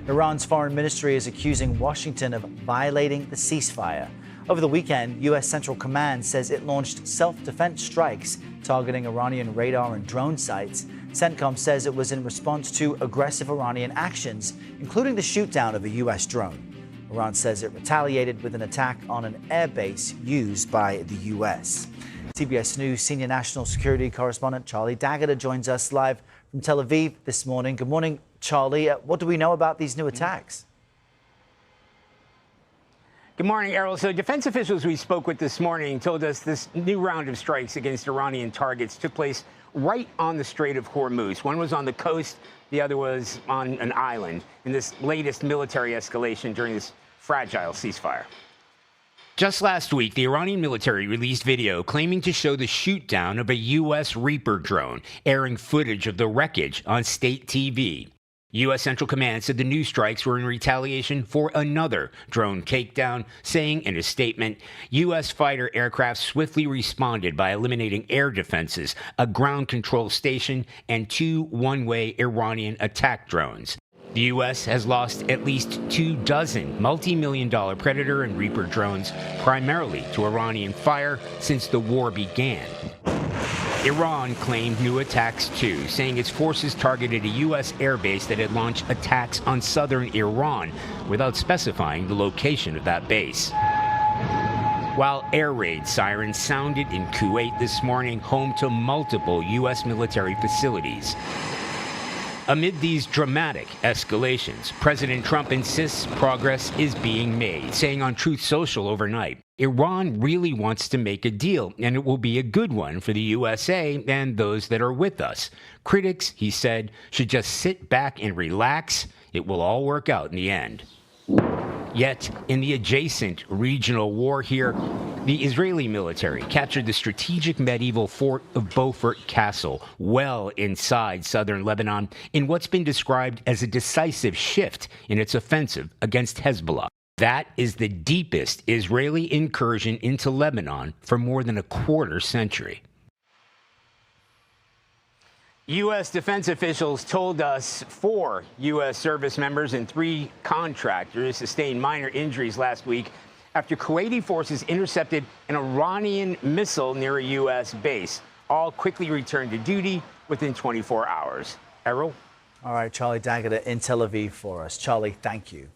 Iran's foreign ministry is accusing Washington of violating the ceasefire. Over the weekend, U.S. Central Command says it launched self-defense strikes targeting Iranian radar and drone sites. CENTCOM says it was in response to aggressive Iranian actions, including the shoot-down of a U.S. drone. Iran says it retaliated with an attack on an airbase used by the U.S. CBS News senior national security correspondent Charlie D'Agata joins us live from Tel Aviv this morning. Good morning, Charlie. What do we know about these new attacks? Good morning, Errol. So defense officials we spoke with this morning told us this new round of strikes against Iranian targets took place right on the Strait of Hormuz. One was on the coast, the other was on an island in this latest military escalation during this fragile ceasefire. Just last week, the Iranian military released video claiming to show the shoot-down of a U.S. Reaper drone, airing footage of the wreckage on state TV. U.S. Central Command said the new strikes were in retaliation for another drone takedown, saying in a statement, U.S. fighter aircraft swiftly responded by eliminating air defenses, a ground control station, and 2 one-way Iranian attack drones. The U.S. has lost at least 24 multi-million-dollar Predator and Reaper drones, primarily to Iranian fire, since the war began. Iran claimed new attacks too, saying its forces targeted a U.S. airbase that had launched attacks on southern Iran, without specifying the location of that base. While air raid sirens sounded in Kuwait this morning, home to multiple U.S. military facilities. Amid these dramatic escalations, President Trump insists progress is being made, saying on Truth Social overnight, Iran really wants to make a deal, and it will be a good one for the USA and those that are with us. Critics, he said, should just sit back and relax. It will all work out in the end. Yet, in the adjacent regional war here, the Israeli military captured the strategic medieval fort of Beaufort Castle, well inside southern Lebanon, in what's been described as a decisive shift in its offensive against Hezbollah. That is the deepest Israeli incursion into Lebanon for more than a quarter century. U.S. defense officials told us 4 U.S. service members and 3 contractors sustained minor injuries last week after Kuwaiti forces intercepted an Iranian missile near a U.S. base. All quickly returned to duty within 24 hours. Errol? All right, Charlie D'Agata in Tel Aviv for us. Charlie, thank you.